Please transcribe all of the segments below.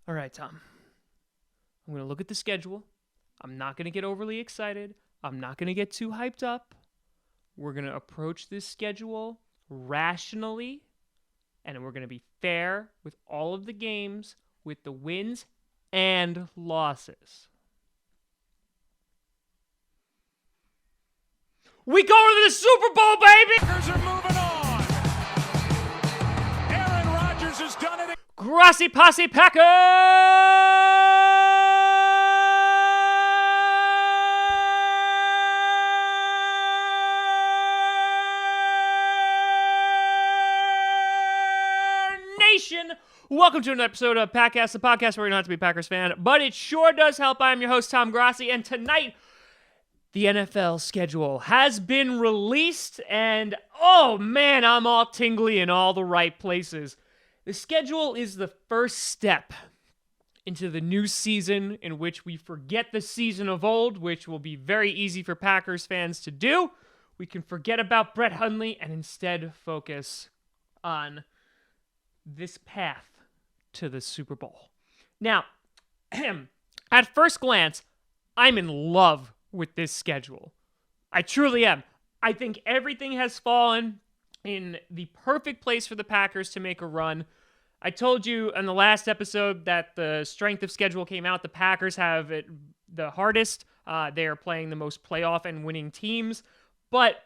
All right, Tom. I'm going to look at the schedule. I'm not going to get overly excited. I'm not going to get too hyped up. We're going to approach this schedule rationally, and we're going to be fair with all of the games, with the wins and losses. We go to the Super Bowl, baby! Packers are moving on. Aaron Rodgers has done it. Grossi Posse Packer Nation! Welcome to another episode of Packcast, the podcast where you don't have to be a Packers fan, but it sure does help. I'm your host, Tom Grossi, and tonight, the NFL schedule has been released, and oh man, I'm all tingly in all the right places. The schedule is the first step into the new season in which we forget the season of old, which will be very easy for Packers fans to do. We can forget about Brett Hundley and instead focus on this path to the Super Bowl. Now, at first glance, I'm in love with this schedule. I truly am. I think everything has fallen in the perfect place for the Packers to make a run. I told you in the last episode that the strength of schedule came out. The Packers have it the hardest. They are playing the most playoff and winning teams. But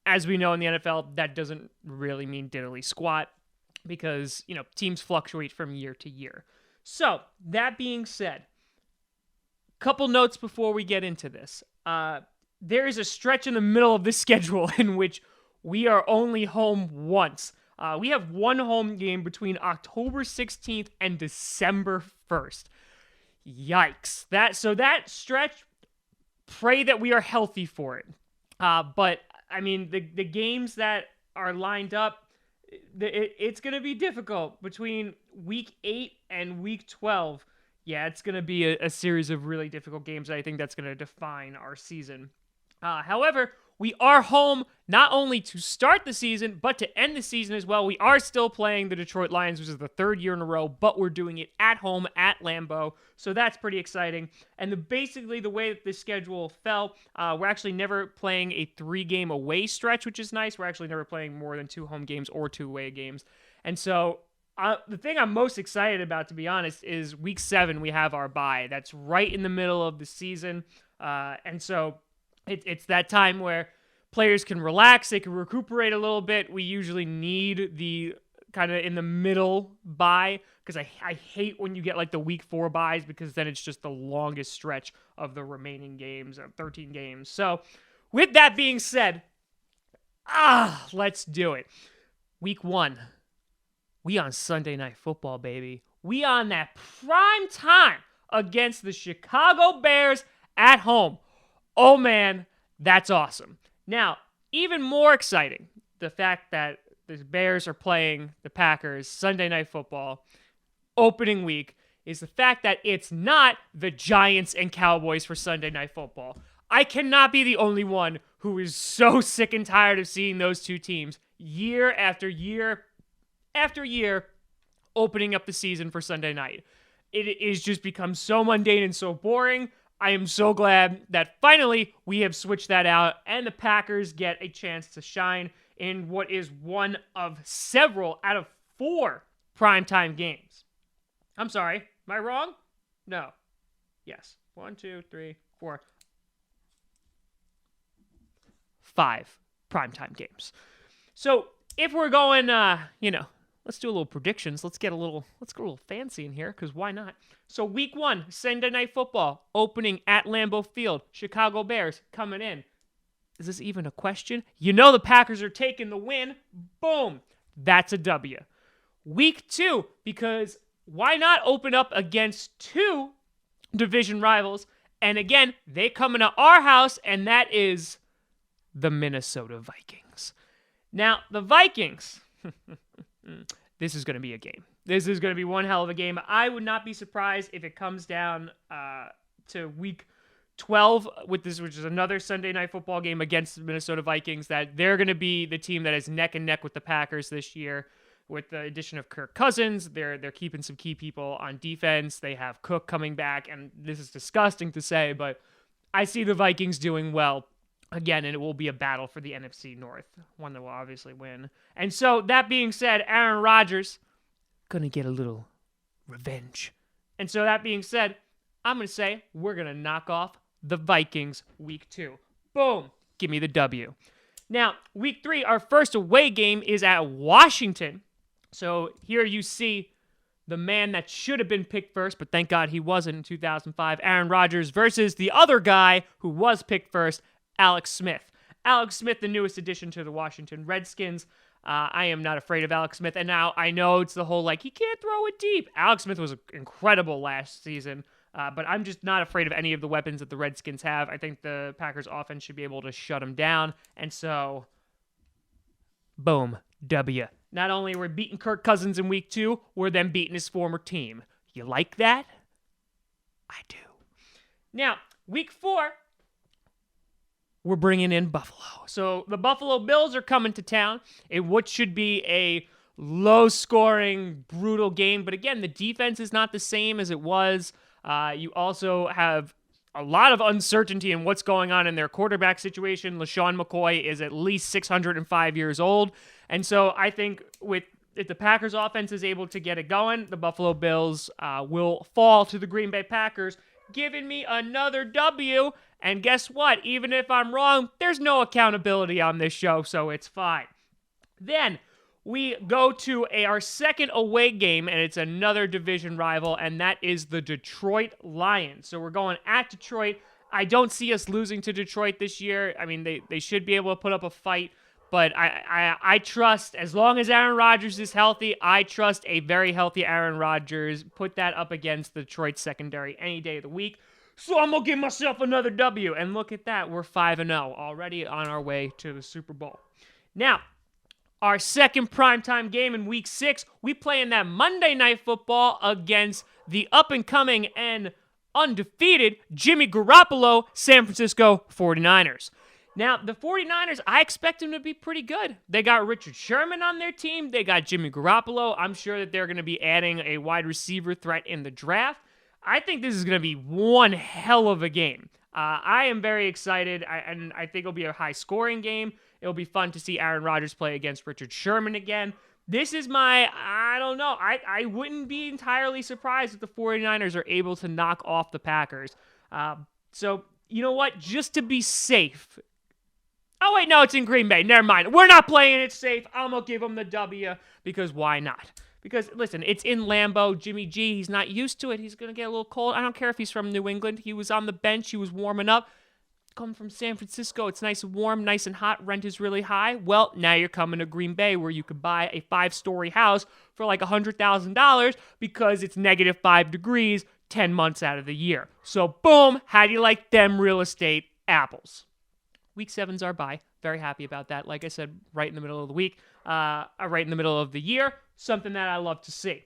as we know in the NFL, that doesn't really mean diddly squat because, teams fluctuate from year to year. So, that being said, couple notes before we get into this. There is a stretch in the middle of this schedule in which we are only home once. We have one home game between October 16th and December 1st. Yikes. That stretch, pray that we are healthy for it. But, the games that are lined up, it's going to be difficult between week 8 and week 12. Yeah, it's going to be a series of really difficult games. I think that's going to define our season. However, we are home not only to start the season, but to end the season as well. We are still playing the Detroit Lions, which is the third year in a row, but we're doing it at home at Lambeau. So that's pretty exciting. And basically the way that the schedule fell, we're actually never playing a 3-game away stretch, which is nice. We're actually never playing more than 2 home games or 2 away games. And so the thing I'm most excited about, to be honest, is week 7, we have our bye. That's right in the middle of the season. And so it's that time where players can relax, they can recuperate a little bit. We usually need the kind of in the middle bye because I hate when you get like the week 4 byes because then it's just the longest stretch of the remaining games, 13 games. So with that being said, let's do it. Week 1. We on Sunday Night Football, baby. We on that prime time against the Chicago Bears at home. Oh, man, that's awesome. Now, even more exciting, the fact that the Bears are playing the Packers Sunday Night Football opening week is the fact that it's not the Giants and Cowboys for Sunday Night Football. I cannot be the only one who is so sick and tired of seeing those two teams year after year after year opening up the season for Sunday night. It has just become so mundane and so boring. I am so glad that finally we have switched that out and the Packers get a chance to shine in what is one of several out of 4 primetime games. I'm sorry, am I wrong? No. Yes. 1, 2, 3, 4. 5 primetime games. So if we're going, let's do a little predictions. Let's go a little fancy in here, because why not? So week 1, Sunday Night Football, opening at Lambeau Field. Chicago Bears coming in. Is this even a question? The Packers are taking the win. Boom. That's a W. Week 2, because why not open up against 2 division rivals? And again, they come into our house, and that is the Minnesota Vikings. Now, the Vikings... This is going to be a game. This is going to be one hell of a game. I would not be surprised if it comes down to week 12 with this, which is another Sunday Night Football game against the Minnesota Vikings, that they're going to be the team that is neck and neck with the Packers this year. with the addition of Kirk Cousins, they're keeping some key people on defense. They have Cook coming back, and this is disgusting to say, but I see the Vikings doing well again, and it will be a battle for the NFC North, one that will obviously win. And so, that being said, Aaron Rodgers gonna get a little revenge. And so, that being said, I'm gonna say we're gonna knock off the Vikings week 2. Boom, give me the W. Now, week 3, our first away game is at Washington. So here you see the man that should have been picked first, but thank God he wasn't in 2005, Aaron Rodgers, versus the other guy who was picked first, Alex Smith. Alex Smith, the newest addition to the Washington Redskins. I am not afraid of Alex Smith. And now I know it's the whole, he can't throw it deep. Alex Smith was incredible last season, but I'm just not afraid of any of the weapons that the Redskins have. I think the Packers offense should be able to shut him down. And so, boom, W. Not only were we beating Kirk Cousins in week 2, we're then beating his former team. You like that? I do. Now, week 4, we're bringing in Buffalo. So the Buffalo Bills are coming to town in what should be a low-scoring, brutal game. But again, the defense is not the same as it was. You also have a lot of uncertainty in what's going on in their quarterback situation. LaShawn McCoy is at least 605 years old. And so I think if the Packers offense is able to get it going, the Buffalo Bills will fall to the Green Bay Packers, giving me another W. And guess what? Even if I'm wrong, there's no accountability on this show, so it's fine. Then we go to our second away game, and it's another division rival, and that is the Detroit Lions. So we're going at Detroit. I don't see us losing to Detroit this year. I mean, they should be able to put up a fight, but I trust, as long as Aaron Rodgers is healthy, I trust a very healthy Aaron Rodgers. Put that up against the Detroit secondary any day of the week. So I'm going to give myself another W. And look at that. We're 5-0, already on our way to the Super Bowl. Now, our second primetime game in week 6, we play in that Monday Night Football against the up-and-coming and undefeated Jimmy Garoppolo San Francisco 49ers. Now, the 49ers, I expect them to be pretty good. They got Richard Sherman on their team. They got Jimmy Garoppolo. I'm sure that they're going to be adding a wide receiver threat in the draft. I think this is going to be one hell of a game. I am very excited, and I think it'll be a high-scoring game. It'll be fun to see Aaron Rodgers play against Richard Sherman again. This is I don't know. I wouldn't be entirely surprised if the 49ers are able to knock off the Packers. So, you know what? Just to be safe. Oh, wait, no, it's in Green Bay. Never mind. We're not playing it safe. I'm going to give them the W because why not? Because, listen, it's in Lambeau. Jimmy G, he's not used to it. He's going to get a little cold. I don't care if he's from New England. He was on the bench. He was warming up. Coming from San Francisco, it's nice and warm, nice and hot. Rent is really high. Well, now you're coming to Green Bay where you could buy a 5-story house for like $100,000 because it's -5 degrees 10 months out of the year. So, boom, how do you like them real estate apples? Week 7's our bye. Very happy about that. Like I said, right in the middle of the week, right in the middle of the year, something that I love to see.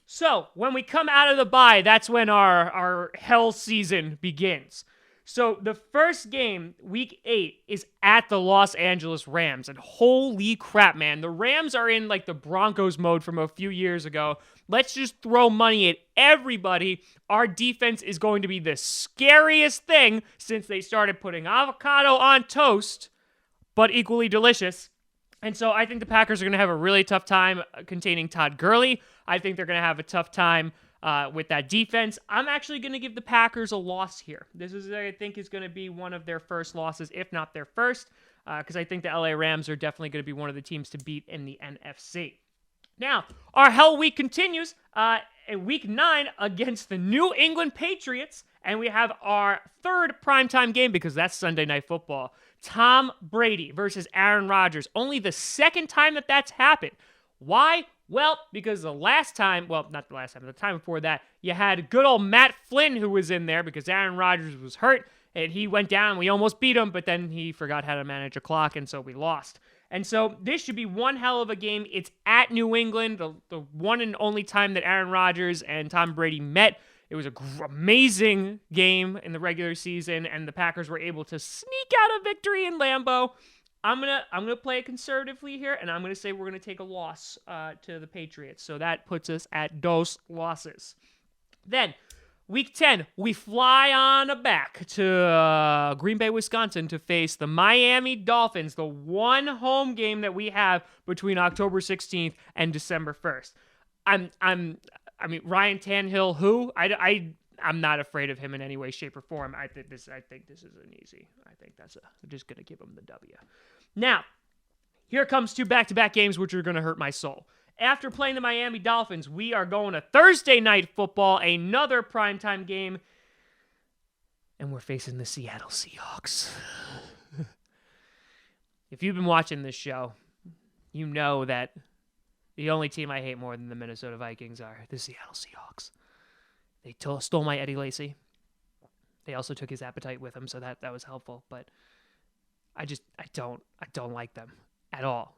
So, when we come out of the bye, that's when our hell season begins. So, the first game, week 8, is at the Los Angeles Rams. And holy crap, man. The Rams are in like the Broncos mode from a few years ago. Let's just throw money at everybody. Our defense is going to be the scariest thing since they started putting avocado on toast, but equally delicious. And so I think the Packers are going to have a really tough time containing Todd Gurley. I think they're going to have a tough time with that defense. I'm actually going to give the Packers a loss here. This is, I think, is going to be one of their first losses, if not their first, because I think the LA Rams are definitely going to be one of the teams to beat in the NFC. Now, our hell week continues in week 9 against the New England Patriots, and we have our third primetime game because that's Sunday Night Football. Tom Brady versus Aaron Rodgers. Only the second time that that's happened. Why? Well, because the time before that, you had good old Matt Flynn who was in there because Aaron Rodgers was hurt, and he went down. We almost beat him, but then he forgot how to manage a clock, and so we lost. And so this should be one hell of a game. It's at New England, the one and only time that Aaron Rodgers and Tom Brady met. It was an amazing game in the regular season, and the Packers were able to sneak out a victory in Lambeau. I'm gonna play it conservatively here, and I'm gonna say we're gonna take a loss to the Patriots. So that puts us at dos losses. Then, week 10, we fly on back to Green Bay, Wisconsin to face the Miami Dolphins, the one home game that we have between October 16th and December 1st. I mean, Ryan Tannehill, who? I'm not afraid of him in any way, shape, or form. I think this is an easy. I'm just gonna give him the W. Now, here comes two back-to-back games which are gonna hurt my soul. After playing the Miami Dolphins, we are going to Thursday Night Football, another primetime game, and we're facing the Seattle Seahawks. If you've been watching this show, you know that the only team I hate more than the Minnesota Vikings are the Seattle Seahawks. They stole my Eddie Lacy. They also took his appetite with them, so that was helpful. But I don't like them at all.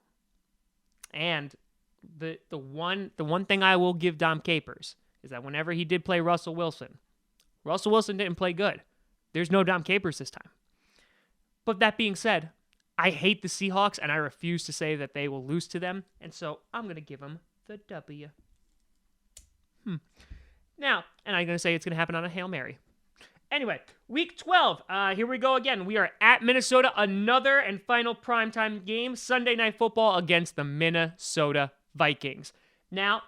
And the one thing I will give Dom Capers is that whenever he did play Russell Wilson didn't play good. There's no Dom Capers this time. But that being said, I hate the Seahawks, and I refuse to say that they will lose to them, and so I'm going to give them the W. Now, and I'm going to say it's going to happen on a Hail Mary. Anyway, week 12, here we go again. We are at Minnesota, another and final primetime game, Sunday Night Football against the Minnesota Vikings. Now,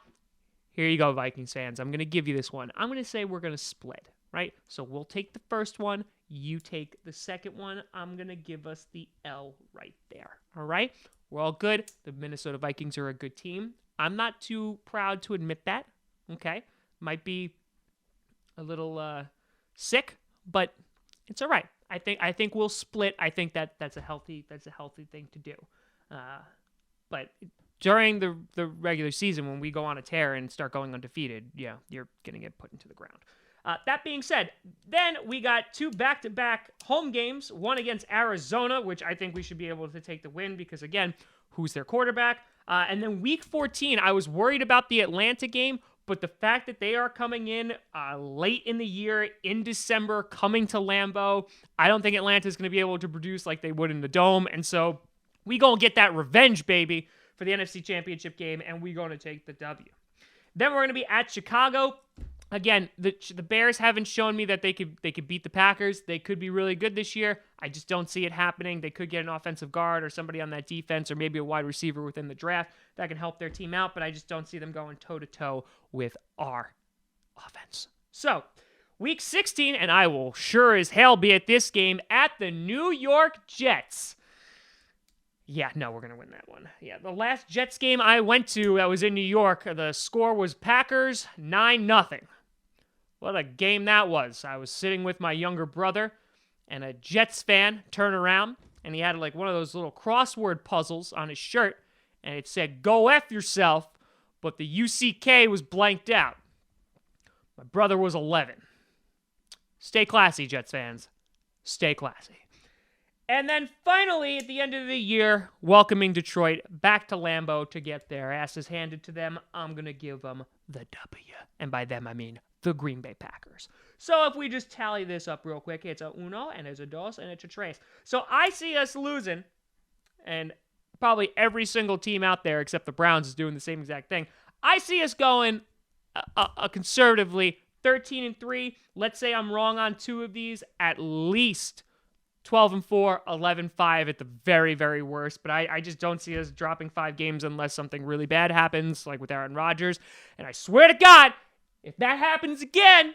here you go, Vikings fans. I'm going to give you this one. I'm going to say we're going to split, right? So we'll take the first one. You take the second one. I'm going to give us the L right there, all right? We're all good. The Minnesota Vikings are a good team. I'm not too proud to admit that, okay? Might be a little sick, but it's all right. I think we'll split. I think that's a healthy thing to do. But during the regular season, when we go on a tear and start going undefeated, yeah, you're gonna get put into the ground. That being said, then we got two back-to-back home games, one against Arizona, which I think we should be able to take the win because, again, who's their quarterback? And then week 14, I was worried about the Atlanta game, but the fact that they are coming in late in the year, in December, coming to Lambeau, I don't think Atlanta's going to be able to produce like they would in the Dome. And so we going to get that revenge, baby, for the NFC Championship game, and we going to take the W. Then we're going to be at Chicago. Again, the Bears haven't shown me that they could beat the Packers. They could be really good this year. I just don't see it happening. They could get an offensive guard or somebody on that defense or maybe a wide receiver within the draft that can help their team out, but I just don't see them going toe-to-toe with our offense. So, week 16, and I will sure as hell be at this game, at the New York Jets. Yeah, no, we're going to win that one. Yeah, the last Jets game I went to that was in New York, the score was Packers 9-0. What a game that was. I was sitting with my younger brother, and a Jets fan turned around, and he had like one of those little crossword puzzles on his shirt, and it said, "Go F yourself," but the UCK was blanked out. My brother was 11. Stay classy, Jets fans. Stay classy. And then finally, at the end of the year, welcoming Detroit back to Lambeau to get their asses handed to them, I'm going to give them the W. And by them, I mean the Green Bay Packers. So if we just tally this up real quick, it's a uno, and it's a dos, and it's a tres. So I see us losing, and probably every single team out there except the Browns is doing the same exact thing. I see us going conservatively 13-3. Let's say I'm wrong on two of these, at least 12-4, 11-5 at the very, very worst. But I just don't see us dropping 5 games unless something really bad happens, like with Aaron Rodgers. And I swear to God, if that happens again,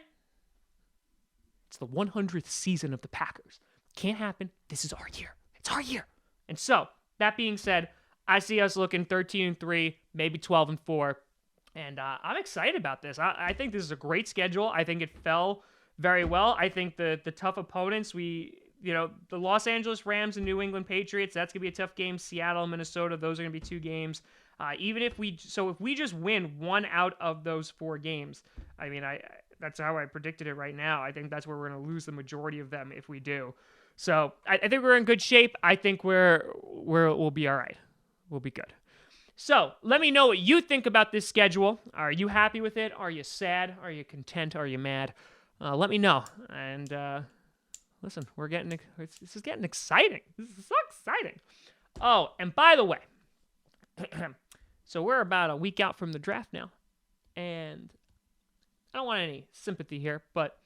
it's the 100th season of the Packers. Can't happen. This is our year. It's our year. And so, that being said, I see us looking 13-3, maybe 12-4. And I'm excited about this. I think this is a great schedule. I think it fell very well. I think the tough opponents, the Los Angeles Rams and New England Patriots, that's going to be a tough game. Seattle and Minnesota, those are going to be 2 games. If we just win 1 out of those 4 games, I mean, that's how I predicted it right now. I think that's where we're going to lose the majority of them if we do. So I think we're in good shape. I think we'll be all right. We'll be good. So let me know what you think about this schedule. Are you happy with it? Are you sad? Are you content? Are you mad? Let me know. And listen, this is getting exciting. This is so exciting. Oh, and by the way, so we're about a week out from the draft now, and I don't want any sympathy here, but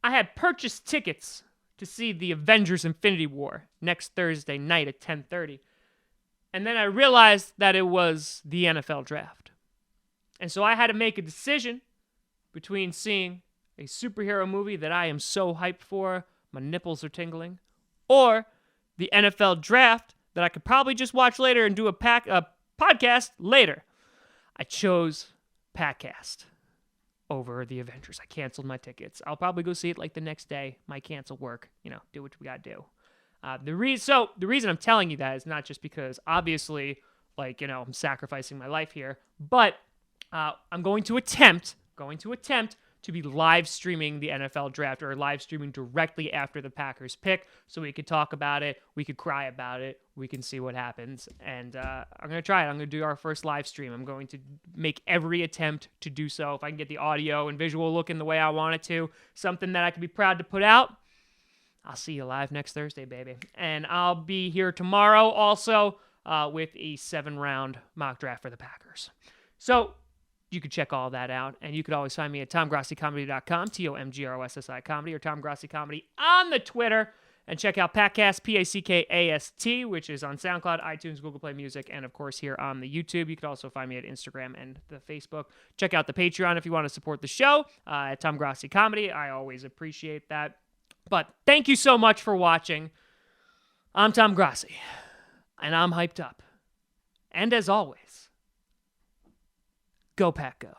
I had purchased tickets to see the Avengers Infinity War next Thursday night at 10:30. And then I realized that it was the NFL draft. And so I had to make a decision between seeing a superhero movie that I am so hyped for, my nipples are tingling, or the NFL draft that I could probably just watch later and do a podcast later. I chose podcast over the Avengers. I canceled my tickets. I'll probably go see it like the next day. Might cancel work. Do what we gotta do. The reason I'm telling you that is not just because obviously, I'm sacrificing my life here, but I'm going to attempt to be live streaming the NFL draft, or live streaming directly after the Packers pick, so we could talk about it, we could cry about it, we can see what happens, and I'm going to try it. I'm going to do our first live stream. I'm going to make every attempt to do so. If I can get the audio and visual looking the way I want it to, something that I can be proud to put out, I'll see you live next Thursday, baby. And I'll be here tomorrow also with a 7-round mock draft for the Packers. So you can check all that out, and you could always find me at TomGrossiComedy.com, TomGrossi Comedy, or Tom Grossi Comedy on the Twitter, and check out Packcast, Packast, which is on SoundCloud, iTunes, Google Play Music, and of course here on the YouTube. You could also find me at Instagram and the Facebook. Check out the Patreon if you want to support the show at Tom Grossi Comedy. I always appreciate that. But thank you so much for watching. I'm Tom Grossi, and I'm hyped up. And as always, go Pack Go.